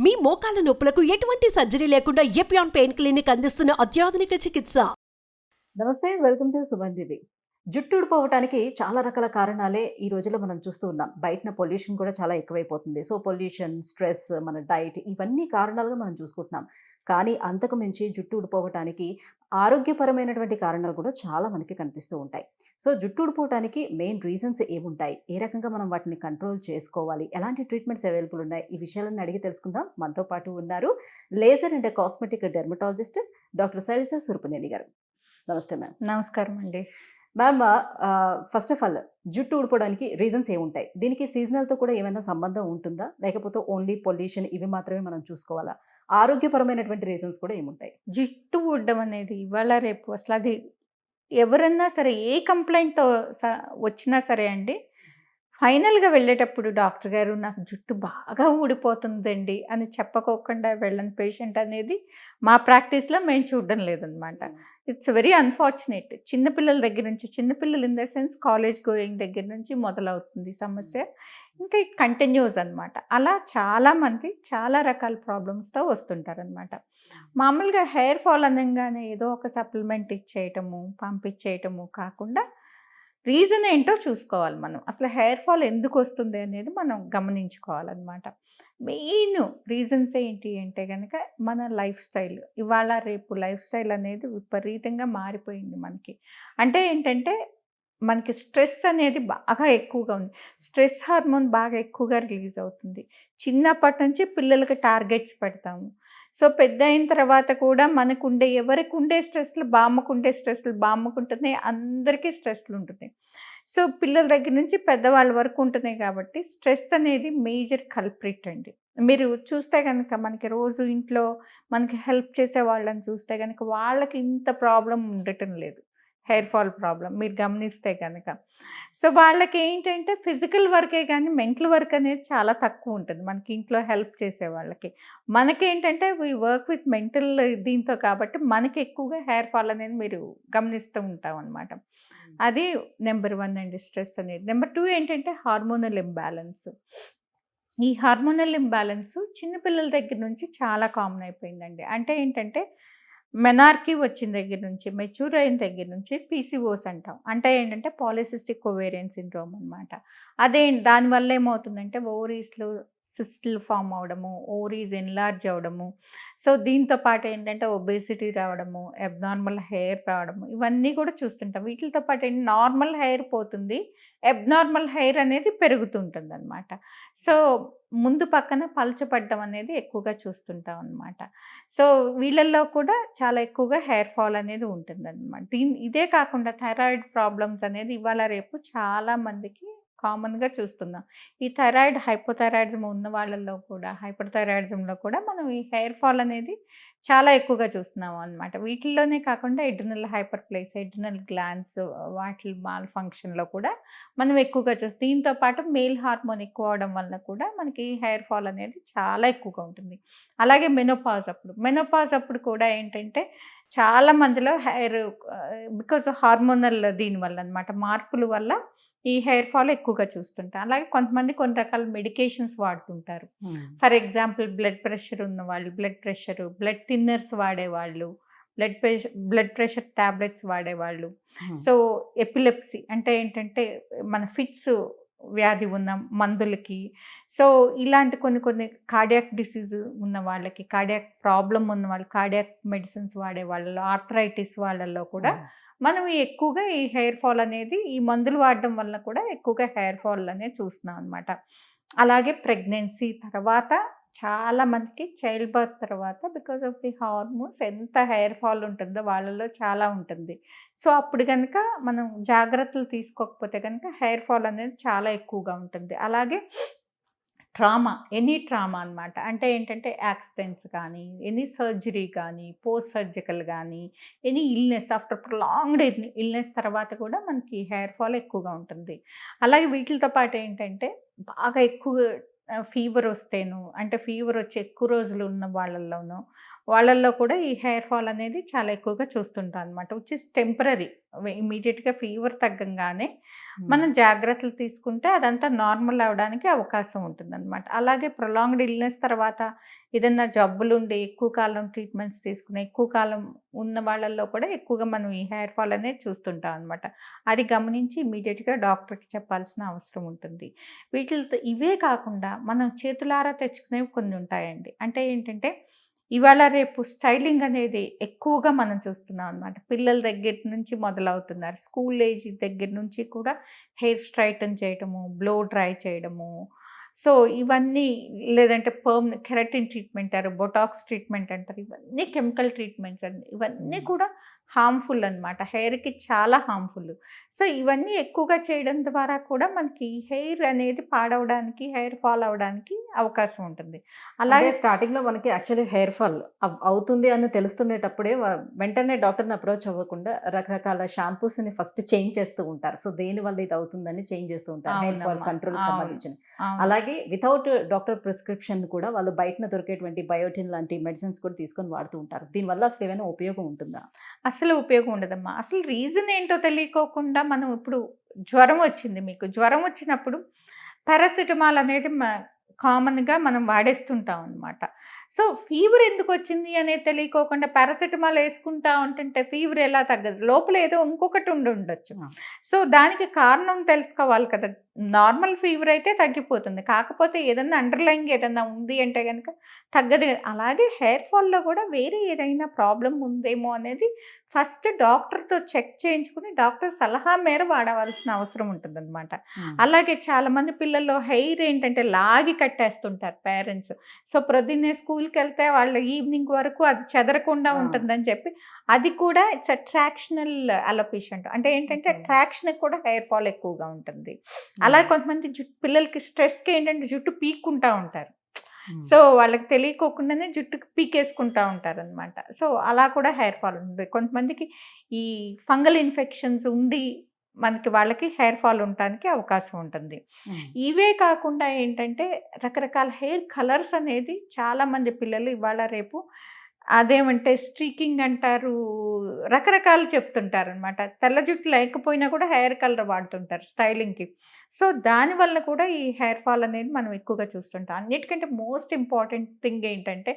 మీ మోకాల నొప్పులకు ఎటువంటి సర్జరీ లేకుండా ఎపియాన్ పెయిన్ క్లినిక్ అందిస్తున్న అత్యాధునిక చికిత్స. నమస్తే, వెల్కమ్ టు సుమన్ టీవీ. జుట్టు ఊడిపోవటానికి చాలా రకాల కారణాలే ఈ రోజుల్లో మనం చూస్తూ ఉన్నాం. బయటన పొల్యూషన్ కూడా చాలా ఎక్కువైపోతుంది. సో పొల్యూషన్, స్ట్రెస్, మన డైట్ ఇవన్నీ కారణాలుగా మనం చూసుకుంటున్నాం. కానీ అంతకు మించి జుట్టు ఊడిపోవటానికి ఆరోగ్యపరమైనటువంటి కారణాలు కూడా చాలా మనకి కనిపిస్తూ ఉంటాయి. సో జుట్టు ఊడిపోవటానికి మెయిన్ రీజన్స్ ఏముంటాయి? ఏ రకంగా మనం వాటిని కంట్రోల్ చేసుకోవాలి? ఎలాంటి ట్రీట్మెంట్స్ అవైలబుల్ ఉన్నాయి? ఈ విషయాలన్నీ అడిగి తెలుసుకుందాం. మనతో పాటు ఉన్నారు laser and cosmetic dermatologist doctor Shailaja Surapaneni గారు. నమస్తే మ్యామ్. నమస్కారం అండి. మ్యామ్, ఫస్ట్ ఆఫ్ ఆల్ జుట్టు ఊడిపోవడానికి రీజన్స్ ఏముంటాయి? దీనికి సీజనల్తో కూడా ఏమైనా సంబంధం ఉంటుందా, లేకపోతే ఓన్లీ పొల్యూషన్ ఇవి మాత్రమే మనం చూసుకోవాలా? ఆరోగ్యపరమైనటువంటి రీజన్స్ కూడా ఏముంటాయి? జుట్టు ఊడడం అనేది ఇవాళ రేపు అసలు అది ఎవరన్నా సరే ఏ కంప్లైంట్తో వచ్చినా సరే అండి, ఫైనల్గా వెళ్ళేటప్పుడు డాక్టర్ గారు నాకు జుట్టు బాగా ఊడిపోతుందండి అని చెప్పకోకుండా వెళ్ళని పేషెంట్ అనేది మా ప్రాక్టీస్లో మేము చూడడం లేదనమాట. It's very unfortunate. చిన్నపిల్లల దగ్గర నుంచి, చిన్నపిల్లలు in the sense college going దగ్గర నుంచి మొదలవుతుంది సమస్య. ఇంకా కంటిన్యూస్ అనమాట. అలా చాలామంది చాలా రకాల ప్రాబ్లమ్స్తో వస్తుంటారనమాట. మామూలుగా హెయిర్ ఫాల్ అనగానే ఏదో ఒక సప్లిమెంట్ ఇచ్చేయటము, పంపించేయటము కాకుండా రీజన్ ఏంటో చూసుకోవాలి మనం. అసలు హెయిర్ ఫాల్ ఎందుకు వస్తుంది అనేది మనం గమనించుకోవాలన్నమాట. మెయిన్ రీజన్స్ ఏంటి అంటే కనుక మన లైఫ్ స్టైల్. ఇవాళ రేపు లైఫ్ స్టైల్ అనేది విపరీతంగా మారిపోయింది మనకి. అంటే ఏంటంటే మనకి స్ట్రెస్ అనేది బాగా ఎక్కువగా ఉంది. స్ట్రెస్ హార్మోన్ బాగా ఎక్కువగా రిలీజ్ అవుతుంది. చిన్నప్పటి నుంచి పిల్లలకి టార్గెట్స్ పెడతాము. సో పెద్ద అయిన తర్వాత కూడా ఎవరికి ఉండే స్ట్రెస్లు బామ్మకుంటున్నాయి, అందరికీ స్ట్రెస్లు ఉంటున్నాయి. సో పిల్లల దగ్గర నుంచి పెద్దవాళ్ళ వరకు ఉంటున్నాయి కాబట్టి స్ట్రెస్ అనేది మేజర్ కల్ప్రిట్ అండి. మీరు చూస్తే కనుక మనకి రోజు ఇంట్లో మనకి హెల్ప్ చేసే వాళ్ళని చూస్తే కనుక వాళ్ళకి ఇంత ప్రాబ్లం ఉండటం లేదు, హెయిర్ ఫాల్ ప్రాబ్లం మీరు గమనిస్తే కనుక. సో వాళ్ళకి ఏంటంటే ఫిజికల్ వర్కే కానీ మెంటల్ వర్క్ అనేది చాలా తక్కువ ఉంటుంది మనకి ఇంట్లో హెల్ప్ చేసే వాళ్ళకి. మనకేంటంటే వీ వర్క్ విత్ మెంటల్ దీంతో కాబట్టి మనకి ఎక్కువగా హెయిర్ ఫాల్ అనేది మీరు గమనిస్తూ ఉంటాం అనమాట. అది నెంబర్ 1 అండి, స్ట్రెస్ అనేది. నెంబర్ 2 ఏంటంటే హార్మోనల్ ఇంబ్యాలెన్స్. ఈ హార్మోనల్ ఇంబ్యాలెన్స్ చిన్నపిల్లల దగ్గర నుంచి చాలా కామన్ అయిపోయిందండి. అంటే ఏంటంటే మెనార్కీ వచ్చిన దగ్గర నుంచి, మెచ్యూర్ అయిన దగ్గర నుంచి పీసీఓస్ అంటాం. అంటే ఏంటంటే పాలిసిస్టిక్ ఓవేరియన్ సిండ్రోమ్ అనమాట. దానివల్ల ఏమవుతుందంటే ఓవరీస్లో సిస్టులు ఫామ్ అవడము, ఓవరీస్ ఎన్లార్జ్ అవ్వడము. సో దీంతో పాటు ఏంటంటే ఒబేసిటీ రావడము, అబ్నార్మల్ హెయిర్ రావడము, ఇవన్నీ కూడా చూస్తుంటాం. వీటితో పాటు నార్మల్ హెయిర్ పోతుంది, అబ్నార్మల్ హెయిర్ అనేది పెరుగుతుంటుంది అనమాట. సో ముందు పక్కన పలచపడ్డం అనేది ఎక్కువగా చూస్తుంటాం అనమాట. సో వీళ్ళల్లో కూడా చాలా ఎక్కువగా హెయిర్ ఫాల్ అనేది ఉంటుందన్నమాట. ఇదే కాకుండా థైరాయిడ్ ప్రాబ్లమ్స్ అనేది ఇవాళ రేపు చాలామందికి కామన్గా చూస్తున్నాం. ఈ థైరాయిడ్, హైపోథైరాయిడిజం ఉన్న వాళ్ళల్లో కూడా, హైపర్ థైరాయిడిజంలో కూడా మనం ఈ హెయిర్ ఫాల్ అనేది చాలా ఎక్కువగా చూస్తున్నాం అనమాట. వీటిల్లోనే కాకుండా ఎడ్రినల్ హైపర్ప్లేస్, ఎడ్రినల్ గ్లాండ్స్ వాటి మాల్ ఫంక్షన్లో కూడా మనం ఎక్కువగా చూస్తాం. దీంతో పాటు మేల్ హార్మోన్ ఎక్కువ అవడం వల్ల కూడా మనకి హెయిర్ ఫాల్ అనేది చాలా ఎక్కువగా ఉంటుంది. అలాగే మెనోపాజ్ అప్పుడు కూడా ఏంటంటే చాలా మందిలో హెయిర్ బికాజ్ హార్మోనల్ దీనివల్ల అనమాట, మార్పుల వల్ల ఈ హెయిర్ ఫాల్ ఎక్కువగా చూస్తుంటాం. అలాగే కొంతమంది కొన్ని రకాల మెడికేషన్స్ వాడుతుంటారు. ఫర్ ఎగ్జాంపుల్ బ్లడ్ ప్రెషర్ ఉన్నవాళ్ళు బ్లడ్ థిన్నర్స్ వాడేవాళ్ళు, బ్లడ్ ప్రెషర్ ట్యాబ్లెట్స్ వాడేవాళ్ళు. సో ఎపిలెప్సీ అంటే ఏంటంటే మన ఫిట్స్ వ్యాధి ఉన్న మందులకి. సో ఇలాంటి కొన్ని కార్డియాక్ డిసీజ్ ఉన్న వాళ్ళకి, కార్డియాక్ ప్రాబ్లం ఉన్న వాళ్ళు కార్డియాక్ మెడిసిన్స్ వాడే వాళ్ళలో, ఆర్థరైటిస్ వాళ్ళల్లో కూడా మనం ఎక్కువగా ఈ హెయిర్ ఫాల్ అనేది ఈ మందులు వాడడం వల్ల కూడా ఎక్కువగా హెయిర్ ఫాల్ అనేది చూస్తున్నాం అనమాట. అలాగే ప్రెగ్నెన్సీ తర్వాత చాలా మందికి చైల్డ్ బర్త్ తర్వాత బికాజ్ ఆఫ్ ది హార్మోన్స్ ఎంత హెయిర్ ఫాల్ ఉంటుందో వాళ్ళలో చాలా ఉంటుంది. సో అప్పుడు కనుక మనం జాగ్రత్తలు తీసుకోకపోతే కనుక హెయిర్ ఫాల్ అనేది చాలా ఎక్కువగా ఉంటుంది. అలాగే ఎనీ ట్రామా అనమాట. అంటే ఏంటంటే యాక్సిడెంట్స్ కానీ, ఎనీ సర్జరీ కానీ, పోస్ట్ సర్జికల్ కానీ, any illness after prolonged illness తర్వాత కూడా మనకి హెయిర్ ఫాల్ ఎక్కువగా ఉంటుంది. అలాగే వీటితో పాటు ఏంటంటే బాగా ఎక్కువ ఫీవర్ వస్తేను, అంటే ఫీవర్ వచ్చి ఎక్కువ రోజులు ఉన్న వాళ్ళల్లోనూ వాళ్ళల్లో కూడా ఈ హెయిర్ ఫాల్ అనేది చాలా ఎక్కువగా చూస్తుంటాం అనమాట, విచ్ ఇస్ టెంపరీ. ఇమీడియట్గా ఫీవర్ తగ్గంగానే మనం జాగ్రత్తలు తీసుకుంటే అదంతా నార్మల్ అవ్వడానికి అవకాశం ఉంటుందన్నమాట. అలాగే ప్రొలాంగ్డ్ ఇల్నెస్ తర్వాత ఏదైనా జబ్బులుండి ఎక్కువ కాలం ట్రీట్మెంట్స్ తీసుకుని ఎక్కువ కాలం ఉన్న వాళ్ళల్లో కూడా ఎక్కువగా మనం ఈ హెయిర్ ఫాల్ అనేది చూస్తుంటాం అనమాట. అది గమనించి ఇమీడియట్గా డాక్టర్కి చెప్పాల్సిన అవసరం ఉంటుంది. వీటితో ఇవే కాకుండా మనం చేతులారా తెచ్చుకునేవి కొన్ని ఉంటాయండి. అంటే ఏంటంటే ఇవాళ రేపు స్టైలింగ్ అనేది ఎక్కువగా మనం చూస్తున్నాం అనమాట. పిల్లల దగ్గర నుంచి మొదలవుతున్నారు, స్కూల్ ఏజ్ దగ్గర నుంచి కూడా హెయిర్ స్ట్రైటన్ చేయడము, బ్లో డ్రై చేయడము. సో ఇవన్నీ, లేదంటే కెరటిన్ ట్రీట్మెంట్ అంటారు, బొటాక్స్ ట్రీట్మెంట్ అంటారు, ఇవన్నీ కెమికల్ ట్రీట్మెంట్స్ అండి. ఇవన్నీ కూడా హార్మ్ఫుల్ అనమాట, హెయిర్కి చాలా హార్మ్ఫుల్. సో ఇవన్నీ ఎక్కువగా చేయడం ద్వారా కూడా మనకి హెయిర్ అనేది పాడవడానికి, హెయిర్ ఫాల్ అవడానికి అవకాశం ఉంటుంది. అలాగే స్టార్టింగ్లో మనకి యాక్చువల్లీ హెయిర్ ఫాల్ అవుతుంది అని తెలుస్తునేటప్పుడే వెంటనే డాక్టర్ని అప్రోచ్ అవ్వకుండా రకరకాల షాంపూస్ని ఫస్ట్ చేంజ్ చేస్తూ ఉంటారు. సో దేనివల్ల ఇది అవుతుందని చేంజ్ చేస్తూ ఉంటారు హెయిర్ ఫాల్ కంట్రోల్ సంబంధించిన. అలాగే వితౌట్ డాక్టర్ ప్రిస్క్రిప్షన్ కూడా వాళ్ళు బయటన దొరికేటువంటి బయోటిన్ లాంటి మెడిసిన్స్ కూడా తీసుకొని వాడుతూ ఉంటారు. దీనివల్ల అసలు ఏమైనా ఉపయోగం ఉంటుందా? అసలు ఉపయోగం ఉండదమ్మా. అసలు రీజన్ ఏంటో తెలియకోకుండా మనం ఇప్పుడు జ్వరం వచ్చింది, మీకు జ్వరం వచ్చినప్పుడు పారాసిటమాల్ అనేది కామన్గా మనం వాడేస్తుంటాం అనమాట. సో ఫీవర్ ఎందుకు వచ్చింది అనేది తెలియకోకుండా పారాసిటమాల్ వేసుకుంటా ఉంటుంటే ఫీవర్ ఎలా తగ్గదు, లోపల ఏదో ఇంకొకటి ఉండొచ్చు. సో దానికి కారణం తెలుసుకోవాలి కదా. నార్మల్ ఫీవర్ అయితే తగ్గిపోతుంది, కాకపోతే ఏదన్నా అండర్లైంగ్ ఏదన్నా ఉంది అంటే కనుక తగ్గదు. అలాగే హెయిర్ ఫాల్లో కూడా వేరే ఏదైనా ప్రాబ్లం ఉందేమో అనేది ఫస్ట్ డాక్టర్తో చెక్ చేయించుకుని డాక్టర్ సలహా మేర వాడవలసిన అవసరం ఉంటుందన్నమాట. అలాగే చాలామంది పిల్లల్లో హెయిర్ ఏంటంటే లాగి కట్టేస్తుంటారు పేరెంట్స్. సో ప్రొద్దున్నే స్కూల్కి వెళ్తే వాళ్ళు ఈవినింగ్ వరకు అది చెదరకుండా ఉంటుందని చెప్పి, అది కూడా ఇట్స్ అట్రాక్షనల్ అలోపేషియా అంటే ఏంటంటే అట్రాక్షన్కి కూడా హెయిర్ ఫాల్ ఎక్కువగా ఉంటుంది. అలాగే కొంతమంది పిల్లలకి స్ట్రెస్కి ఏంటంటే జుట్టు పీక్కుంటూ ఉంటారు. సో వాళ్ళకి తెలియకోకుండానే జుట్టుకి పీకేసుకుంటూ ఉంటారు అనమాట. సో అలా కూడా హెయిర్ ఫాల్ ఉంది. కొంతమందికి ఈ ఫంగల్ ఇన్ఫెక్షన్స్ ఉండి మనకి వాళ్ళకి హెయిర్ ఫాల్ ఉండడానికి అవకాశం ఉంటుంది. ఇవే కాకుండా ఏంటంటే రకరకాల హెయిర్ కలర్స్ అనేది చాలామంది పిల్లలు ఇవాళ రేపు అదేమంటే స్ట్రీకింగ్ అంటారు, రకరకాలు చెప్తుంటారు అనమాట. తెల్ల జుట్టు లేకపోయినా కూడా హెయిర్ కలర్ వాడుతుంటారు స్టైలింగ్కి. సో దానివల్ల కూడా ఈ హెయిర్ ఫాల్ అనేది మనం ఎక్కువగా చూస్తుంటాం. అన్నిటికంటే మోస్ట్ ఇంపార్టెంట్ థింగ్ ఏంటంటే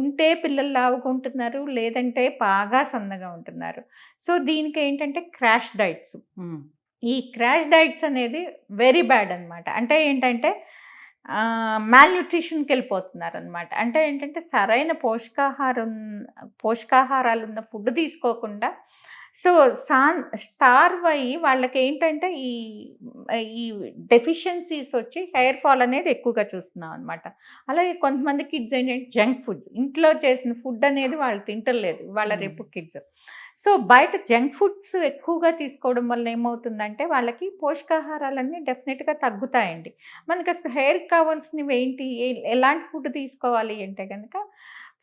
ఉంటే పిల్లలు లావుగా ఉంటున్నారు, లేదంటే బాగా సన్నగా ఉంటున్నారు. సో దీనికి ఏంటంటే క్రాష్ డైట్స్. ఈ క్రాష్ డైట్స్ అనేది వెరీ బ్యాడ్ అనమాట. అంటే ఏంటంటే మాల్న్యూట్రిషన్కి వెళ్ళిపోతున్నారు అనమాట. అంటే ఏంటంటే సరైన పోషకాహారాలు ఉన్న ఫుడ్ తీసుకోకుండా సో స్టార్వ్ అయ్యి వాళ్ళకి ఏంటంటే ఈ డెఫిషియన్సీస్ వచ్చి హెయిర్ ఫాల్ అనేది ఎక్కువగా చూస్తున్నాం అనమాట. అలాగే కొంతమంది కిడ్స్ ఏంటంటే జంక్ ఫుడ్స్, ఇంట్లో చేసిన ఫుడ్ అనేది వాళ్ళు తింటలేదు వాళ్ళ రేపు కిడ్స్. సో బయట జంక్ ఫుడ్స్ ఎక్కువగా తీసుకోవడం వల్ల ఏమవుతుందంటే వాళ్ళకి పోషకాహారాలన్నీ డెఫినెట్గా తగ్గుతాయండి. మనకి అసలు హెయిర్కి కావాల్సినవి ఏంటి, ఎలాంటి ఫుడ్ తీసుకోవాలి అంటే కనుక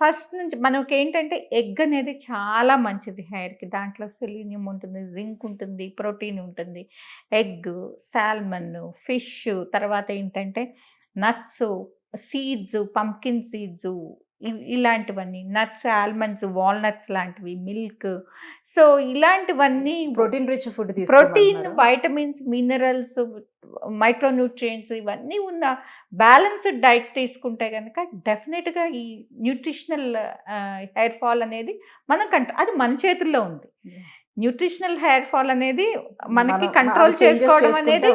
ఫస్ట్ నుంచి మనకి ఏంటంటే ఎగ్ అనేది చాలా మంచిది హెయిర్కి. దాంట్లో సెలీనియం ఉంటుంది, జింక్ ఉంటుంది, ప్రోటీన్ ఉంటుంది. ఎగ్, సాల్మన్, ఫిష్, తర్వాత ఏంటంటే నట్స్, సీడ్స్, పంకిన్ సీడ్స్, ఇలాంటివన్నీ నట్స్, ఆల్మండ్స్, వాల్నట్స్ లాంటివి, మిల్క్. సో ఇలాంటివన్నీ protein rich food, protein, vitamins, minerals, micronutrients ఇవన్నీ ఉన్న బ్యాలెన్స్డ్ డైట్ తీసుకుంటే కనుక డెఫినెట్గా ఈ న్యూట్రిషనల్ హెయిర్ ఫాల్ అనేది అది మన చేతుల్లో ఉంది. న్యూట్రిషనల్ హెయిర్ ఫాల్ అనేది మనకి కంట్రోల్ చేసుకోవడం అనేది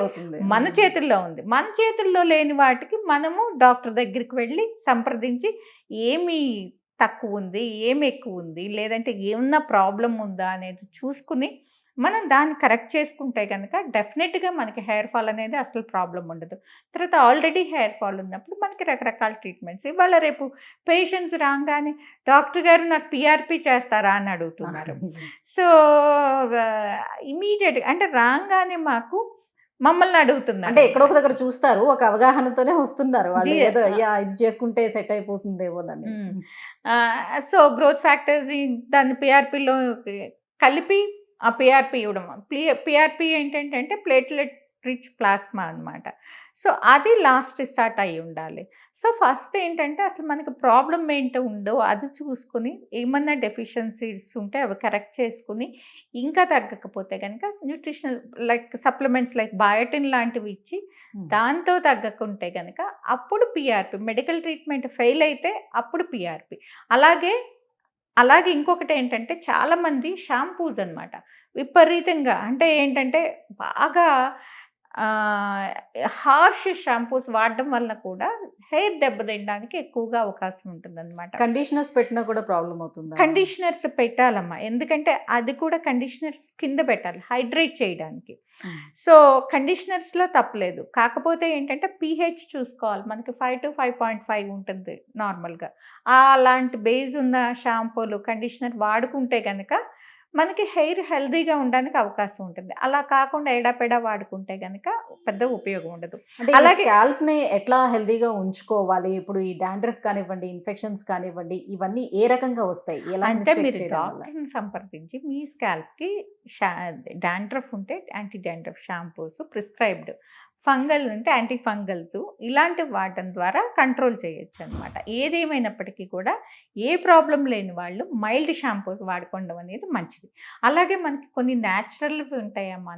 మన చేతుల్లో ఉంది. మన చేతుల్లో లేని వాటికి మనము డాక్టర్ దగ్గరికి వెళ్ళి సంప్రదించి ఏమి తక్కువ ఉంది, ఏమి ఎక్కువ ఉంది, లేదంటే ఏమన్నా ప్రాబ్లం ఉందా అనేది చూసుకుని మనం దాన్ని కరెక్ట్ చేసుకుంటే కనుక డెఫినెట్గా మనకి హెయిర్ ఫాల్ అనేది అసలు ప్రాబ్లం ఉండదు. తర్వాత ఆల్రెడీ హెయిర్ ఫాల్ ఉన్నప్పుడు మనకి రకరకాల ట్రీట్మెంట్స్. ఇవాళ రేపు పేషెంట్స్ రాగానే డాక్టర్ గారు నాకు పిఆర్పి చేస్తారా అని అడుగుతున్నారు. సో ఇమీడియట్గా అంటే రాగానే మమ్మల్ని అడుగుతున్నారు. అంటే ఎక్కడో ఒక దగ్గర చూస్తారు, ఒక అవగాహనతోనే వస్తున్నారు వాళ్ళు, ఏదో ఇది చేసుకుంటే సెట్ అయిపోతుందేమో అని. సో గ్రోత్ ఫ్యాక్టర్స్ దాన్ని పిఆర్పిలో కలిపి ఆ పిఆర్పి ఇవ్వడం. పిఆర్పి ఏంటంటే ప్లేట్లెట్ రిచ్ ప్లాస్మా అనమాట. సో అది లాస్ట్ రిసార్ట్ అయి ఉండాలి. సో ఫస్ట్ ఏంటంటే అసలు మనకి ప్రాబ్లమ్ ఏంటో ఉందో అది చూసుకుని, ఏమన్నా డెఫిషియన్సీస్ ఉంటే అవి కరెక్ట్ చేసుకుని, ఇంకా తగ్గకపోతే కనుక nutritional like supplements like biotin లాంటివి ఇచ్చి దాంతో తగ్గకుంటే కనుక అప్పుడు పిఆర్పి, మెడికల్ ట్రీట్మెంట్ ఫెయిల్ అయితే అప్పుడు పిఆర్పి. అలాగే ఇంకొకటి ఏంటంటే చాలామంది షాంపూస్ అనమాట విపరీతంగా, అంటే ఏంటంటే బాగా హార్ష్ షాంపూస్ వాడడం వల్ల కూడా హెయిర్ దెబ్బతినడానికి ఎక్కువగా అవకాశం ఉంటుందన్నమాట. కండిషనర్స్ పెట్టినా కూడా ప్రాబ్లం అవుతుందా? కండిషనర్స్ పెట్టాలమ్మా, ఎందుకంటే అది కూడా కండిషనర్స్ కింద పెట్టాలి హైడ్రేట్ చేయడానికి. సో కండిషనర్స్లో తప్పలేదు, కాకపోతే ఏంటంటే pH చూసుకోవాలి. మనకి 5 to 5.5 ఉంటుంది నార్మల్గా. అలాంటి బేస్ ఉన్న షాంపూలు కండిషనర్ వాడుకుంటే కనుక మనకి హెయిర్ హెల్దీగా ఉండడానికి అవకాశం ఉంటుంది. అలా కాకుండా ఎడాపెడా వాడుకుంటే కనుక పెద్ద ఉపయోగం ఉండదు. అంటే అలాగే స్కాల్ప్ ని ఎట్లా హెల్దీగా ఉంచుకోవాలి? ఇప్పుడు ఈ డాండ్రఫ్ కానివ్వండి, ఇన్ఫెక్షన్స్ కానివ్వండి, ఇవన్నీ ఏ రకంగా వస్తాయి? ఎలా అంటే మిస్టేక్ మీరు చేయడం వల్ల? డాక్టర్ని సంప్రదించి మీ స్కాల్ప్కి డాండ్రఫ్ ఉంటే anti dandruff shampoos prescribed, fungal ఉంటే యాంటీ ఫంగల్స్ ఇలాంటివి వాడటం ద్వారా కంట్రోల్ చేయొచ్చు అనమాట. ఏదేమైనప్పటికీ కూడా ఏ ప్రాబ్లం లేని వాళ్ళు మైల్డ్ షాంపూస్ వాడుకోవడం అనేది మంచిది. అలాగే మనకి కొన్ని న్యాచురల్వి ఉంటాయమ్మా,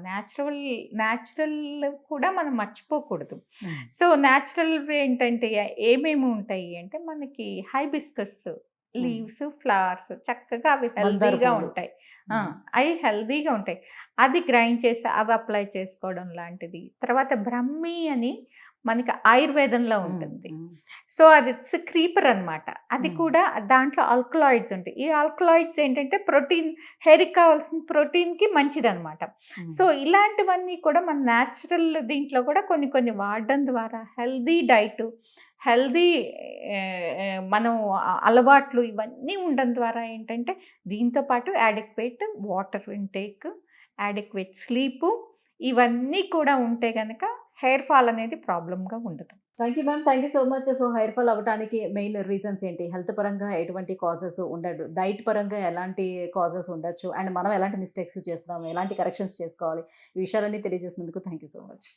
న్యాచురల్ కూడా మనం మర్చిపోకూడదు. సో న్యాచురల్వి ఏంటంటే ఏమేమి ఉంటాయి అంటే మనకి హైబిస్కస్ లీవ్స్, ఫ్లవర్స్ చక్కగా అవి హెల్దీగా ఉంటాయి. అవి హెల్దీగా ఉంటాయి, అది గ్రైండ్ చేసి అవి అప్లై చేసుకోవడం లాంటిది. తర్వాత బ్రహ్మి అని మనకి ఆయుర్వేదంలో ఉంటుంది. సో అది క్రీపర్ అనమాట. అది కూడా దాంట్లో ఆల్కలాయిడ్స్ ఉంటాయి. ఈ ఆల్కలాయిడ్స్ ఏంటంటే ప్రోటీన్, హెయిర్కి కావాల్సిన ప్రోటీన్కి మంచిది అనమాట. సో ఇలాంటివన్నీ కూడా మన న్యాచురల్ దీంట్లో కూడా కొన్ని కొన్ని వాడడం ద్వారా హెల్దీ డైట్, హెల్దీ మనం అలవాట్లు ఇవన్నీ ఉండడం ద్వారా ఏంటంటే దీంతోపాటు adequate water intake, adequate sleep ఇవన్నీ కూడా ఉంటే కనుక హెయిర్ ఫాల్ అనేది ప్రాబ్లంగా ఉండదు. Thank you ma'am, thank you so much. So hair fall అవ్వడానికి మెయిన్ రీజన్స్ ఏంటి? హెల్త్ పరంగా ఎటువంటి కాజెస్ ఉండదు, డైట్ పరంగా ఎలాంటి కాజెస్ ఉండొచ్చు, అండ్ మనం ఎలాంటి మిస్టేక్స్ చేస్తున్నాము, ఎలాంటి కరెక్షన్స్ చేసుకోవాలి, ఈ విషయాలన్నీ తెలియజేసినందుకు థ్యాంక్ యూ సో మచ్.